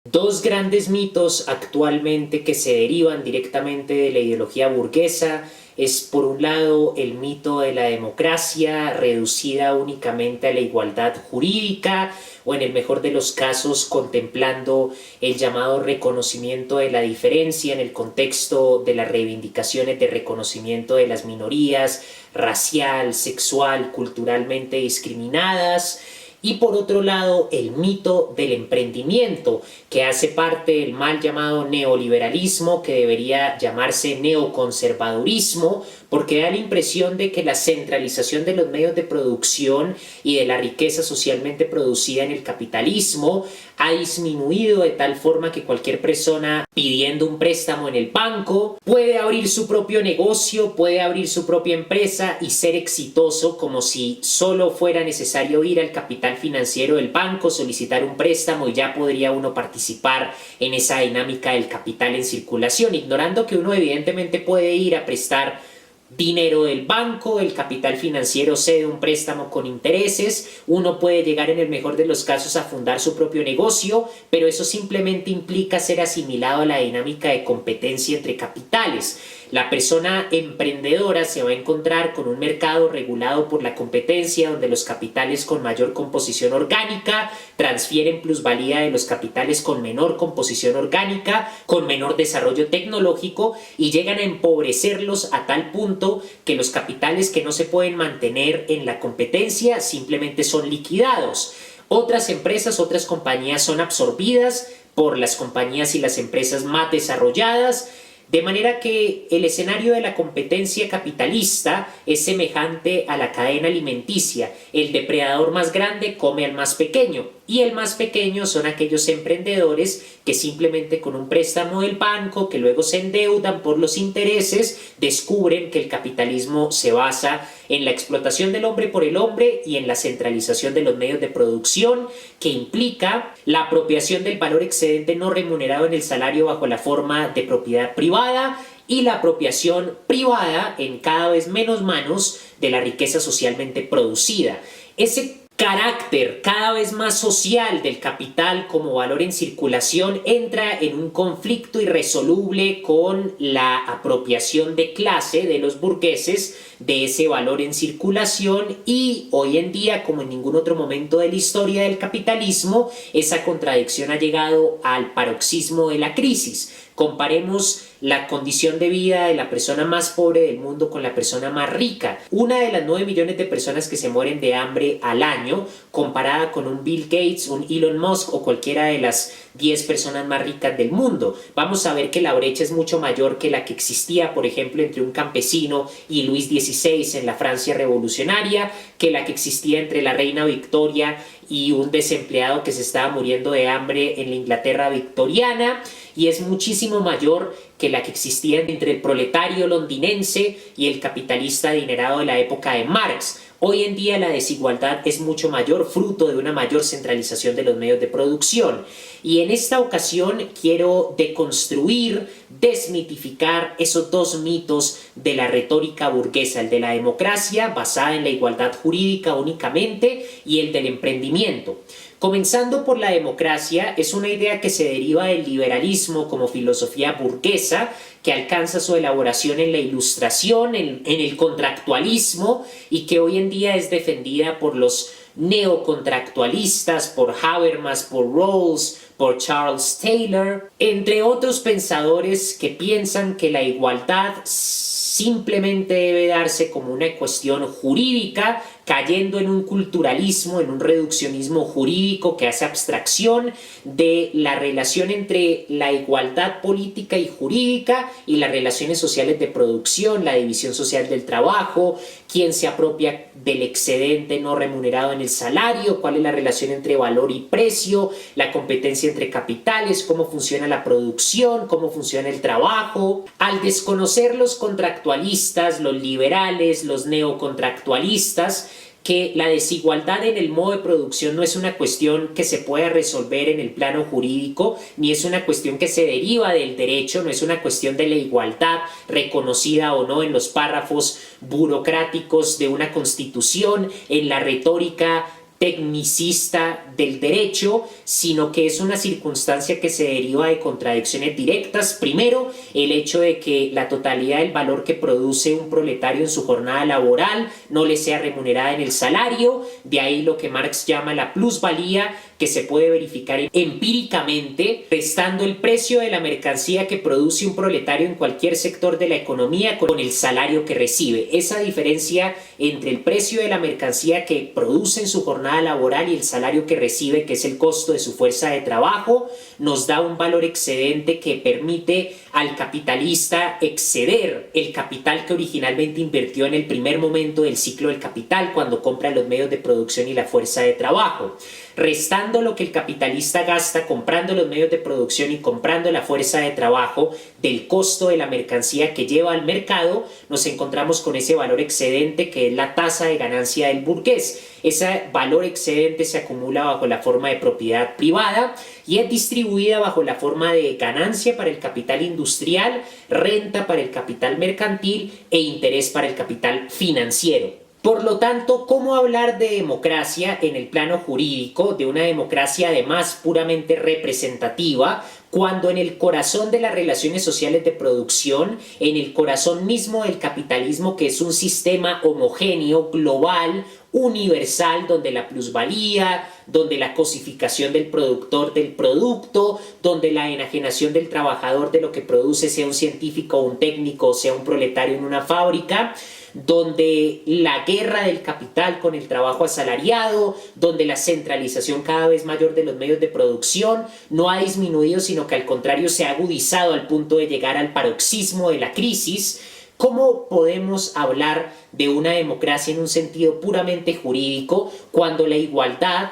Dos grandes mitos actualmente que se derivan directamente de la ideología burguesa es, por un lado, el mito de la democracia reducida únicamente a la igualdad jurídica, o en el mejor de los casos contemplando el llamado reconocimiento de la diferencia en el contexto de las reivindicaciones de reconocimiento de las minorías racial, sexual, culturalmente discriminadas. Y por otro lado, el mito del emprendimiento, que hace parte del mal llamado neoliberalismo, que debería llamarse neoconservadurismo, porque da la impresión de que la centralización de los medios de producción y de la riqueza socialmente producida en el capitalismo ha disminuido de tal forma que cualquier persona pidiendo un préstamo en el banco puede abrir su propio negocio, puede abrir su propia empresa y ser exitoso, como si solo fuera necesario ir al capital financiero del banco, solicitar un préstamo y ya podría uno participar en esa dinámica del capital en circulación, ignorando que uno evidentemente puede ir a prestar dinero del banco, el capital financiero cede un préstamo con intereses, uno puede llegar en el mejor de los casos a fundar su propio negocio, pero eso simplemente implica ser asimilado a la dinámica de competencia entre capitales. La persona emprendedora se va a encontrar con un mercado regulado por la competencia, donde los capitales con mayor composición orgánica transfieren plusvalía de los capitales con menor composición orgánica, con menor desarrollo tecnológico, y llegan a empobrecerlos a tal punto que los capitales que no se pueden mantener en la competencia simplemente son liquidados. Otras empresas, otras compañías son absorbidas por las compañías y las empresas más desarrolladas, de manera que el escenario de la competencia capitalista es semejante a la cadena alimenticia. El depredador más grande come al más pequeño, y el más pequeño son aquellos emprendedores que simplemente con un préstamo del banco, que luego se endeudan por los intereses, descubren que el capitalismo se basa en la explotación del hombre por el hombre y en la centralización de los medios de producción, que implica la apropiación del valor excedente no remunerado en el salario bajo la forma de propiedad privada y la apropiación privada en cada vez menos manos de la riqueza socialmente producida. Ese carácter cada vez más social del capital como valor en circulación entra en un conflicto irresoluble con la apropiación de clase de los burgueses de ese valor en circulación, y hoy en día, como en ningún otro momento de la historia del capitalismo, esa contradicción ha llegado al paroxismo de la crisis. Comparemos la condición de vida de la persona más pobre del mundo con la persona más rica. Una de las 9 millones de personas que se mueren de hambre al año, comparada con un Bill Gates, un Elon Musk o cualquiera de las 10 personas más ricas del mundo. Vamos a ver que la brecha es mucho mayor que la que existía, por ejemplo, entre un campesino y Luis XVI en la Francia revolucionaria, que la que existía entre la reina Victoria y un desempleado que se estaba muriendo de hambre en la Inglaterra victoriana, y es muchísimo mayor que la que existía entre el proletario londinense y el capitalista adinerado de la época de Marx. Hoy en día la desigualdad es mucho mayor, fruto de una mayor centralización de los medios de producción. Y en esta ocasión quiero deconstruir, desmitificar esos dos mitos de la retórica burguesa, el de la democracia basada en la igualdad jurídica únicamente y el del emprendimiento. Comenzando por la democracia, es una idea que se deriva del liberalismo como filosofía burguesa, que alcanza su elaboración en la Ilustración, en el contractualismo, y que hoy en día es defendida por los neocontractualistas, por Habermas, por Rawls, por Charles Taylor, entre otros pensadores que piensan que la igualdad simplemente debe darse como una cuestión jurídica, cayendo en un culturalismo, en un reduccionismo jurídico que hace abstracción de la relación entre la igualdad política y jurídica y las relaciones sociales de producción, la división social del trabajo, quién se apropia del excedente no remunerado en el salario, cuál es la relación entre valor y precio, la competencia entre capitales, cómo funciona la producción, cómo funciona el trabajo. Al desconocer los contractualistas, los liberales, los neocontractualistas, que la desigualdad en el modo de producción no es una cuestión que se pueda resolver en el plano jurídico, ni es una cuestión que se deriva del derecho, no es una cuestión de la igualdad reconocida o no en los párrafos burocráticos de una constitución, en la retórica tecnicista del derecho, sino que es una circunstancia que se deriva de contradicciones directas. Primero, el hecho de que la totalidad del valor que produce un proletario en su jornada laboral no le sea remunerada en el salario, de ahí lo que Marx llama la plusvalía, que se puede verificar empíricamente restando el precio de la mercancía que produce un proletario en cualquier sector de la economía con el salario que recibe. Esa diferencia entre el precio de la mercancía que produce en su jornada laboral y el salario que recibe, que es el costo de su fuerza de trabajo, nos da un valor excedente que permite al capitalista exceder el capital que originalmente invirtió en el primer momento del ciclo del capital, cuando compra los medios de producción y la fuerza de trabajo. Restando lo que el capitalista gasta comprando los medios de producción y comprando la fuerza de trabajo del costo de la mercancía que lleva al mercado, nos encontramos con ese valor excedente que es la tasa de ganancia del burgués. Ese valor excedente se acumula bajo la forma de propiedad privada y es distribuida bajo la forma de ganancia para el capital industrial, renta para el capital mercantil e interés para el capital financiero. Por lo tanto, ¿cómo hablar de democracia en el plano jurídico, de una democracia además puramente representativa, cuando en el corazón de las relaciones sociales de producción, en el corazón mismo del capitalismo, que es un sistema homogéneo, global, universal, donde la plusvalía, donde la cosificación del productor del producto, donde la enajenación del trabajador de lo que produce, sea un científico o un técnico, o sea un proletario en una fábrica, donde la guerra del capital con el trabajo asalariado, donde la centralización cada vez mayor de los medios de producción no ha disminuido, sino que al contrario se ha agudizado al punto de llegar al paroxismo de la crisis. ¿Cómo podemos hablar de una democracia en un sentido puramente jurídico cuando la igualdad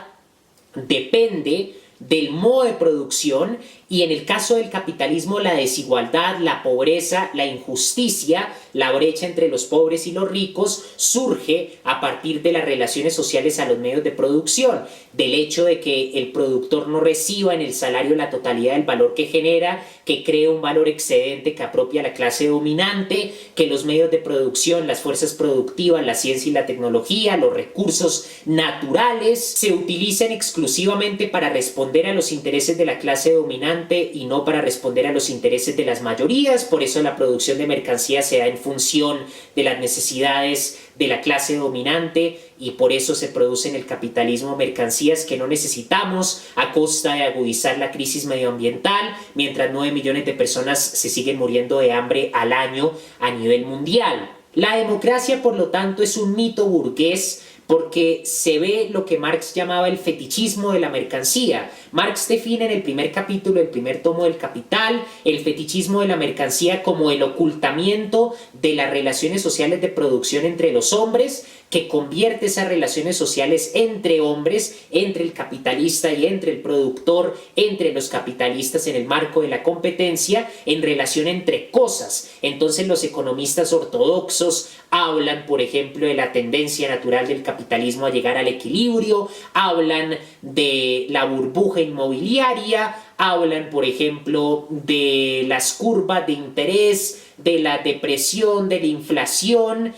depende del modo de producción y en el caso del capitalismo la desigualdad, la pobreza, la injusticia, la brecha entre los pobres y los ricos surge a partir de las relaciones sociales a los medios de producción, del hecho de que el productor no reciba en el salario la totalidad del valor que genera, que cree un valor excedente que apropia a la clase dominante, que los medios de producción, las fuerzas productivas, la ciencia y la tecnología, los recursos naturales se utilizan exclusivamente para responder a los intereses de la clase dominante y no para responder a los intereses de las mayorías. Por eso la producción de mercancías se da en función de las necesidades de la clase dominante y por eso se producen en el capitalismo mercancías que no necesitamos a costa de agudizar la crisis medioambiental, mientras 9 millones de personas se siguen muriendo de hambre al año a nivel mundial. La democracia, por lo tanto, es un mito burgués porque se ve lo que Marx llamaba el fetichismo de la mercancía. Marx define en el primer capítulo, el primer tomo del Capital, el fetichismo de la mercancía como el ocultamiento de las relaciones sociales de producción entre los hombres, que convierte esas relaciones sociales entre hombres, entre el capitalista y entre el productor, entre los capitalistas en el marco de la competencia, en relación entre cosas. Entonces los economistas ortodoxos hablan, por ejemplo, de la tendencia natural del capitalismo a llegar al equilibrio, hablan de la burbuja inmobiliaria, hablan, por ejemplo, de las curvas de interés, de la depresión, de la inflación,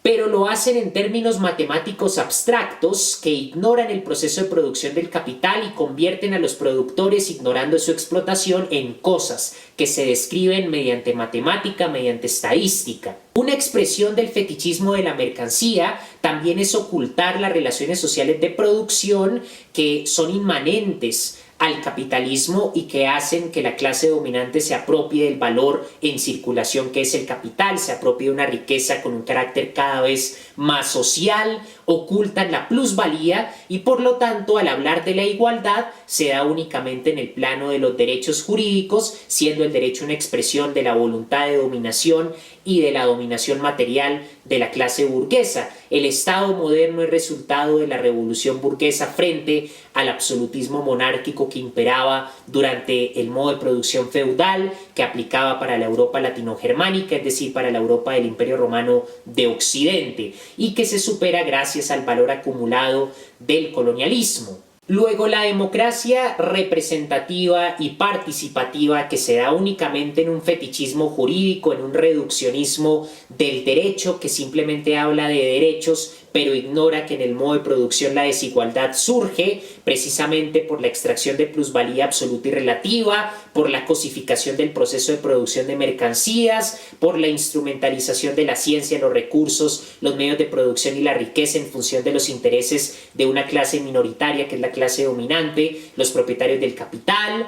pero lo hacen en términos matemáticos abstractos que ignoran el proceso de producción del capital y convierten a los productores, ignorando su explotación, en cosas que se describen mediante matemática, mediante estadística. Una expresión del fetichismo de la mercancía también es ocultar las relaciones sociales de producción que son inmanentes al capitalismo y que hacen que la clase dominante se apropie del valor en circulación que es el capital, se apropie de una riqueza con un carácter cada vez más social, ocultan la plusvalía y por lo tanto al hablar de la igualdad se da únicamente en el plano de los derechos jurídicos, siendo el derecho una expresión de la voluntad de dominación y de la dominación material de la clase burguesa. El Estado moderno es resultado de la revolución burguesa frente al absolutismo monárquico que imperaba durante el modo de producción feudal que aplicaba para la Europa latinogermánica, es decir, para la Europa del Imperio Romano de Occidente, y que se supera gracias al valor acumulado del colonialismo. Luego, la democracia representativa y participativa, que se da únicamente en un fetichismo jurídico, en un reduccionismo del derecho que simplemente habla de derechos, pero ignora que en el modo de producción la desigualdad surge precisamente por la extracción de plusvalía absoluta y relativa, por la cosificación del proceso de producción de mercancías, por la instrumentalización de la ciencia, los recursos, los medios de producción y la riqueza en función de los intereses de una clase minoritaria que es la clase dominante, los propietarios del capital.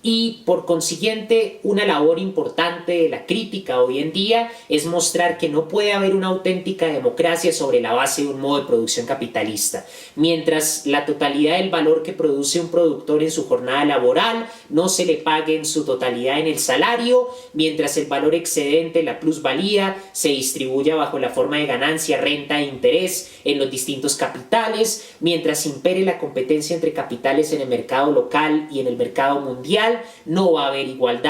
Y por consiguiente, una labor importante de la crítica hoy en día es mostrar que no puede haber una auténtica democracia sobre la base de un modo de producción capitalista. Mientras la totalidad del valor que produce un productor en su jornada laboral no se le pague en su totalidad en el salario, mientras el valor excedente, la plusvalía, se distribuya bajo la forma de ganancia, renta e interés en los distintos capitales, mientras impere la competencia entre capitales en el mercado local y en el mercado mundial, no va a haber igualdad.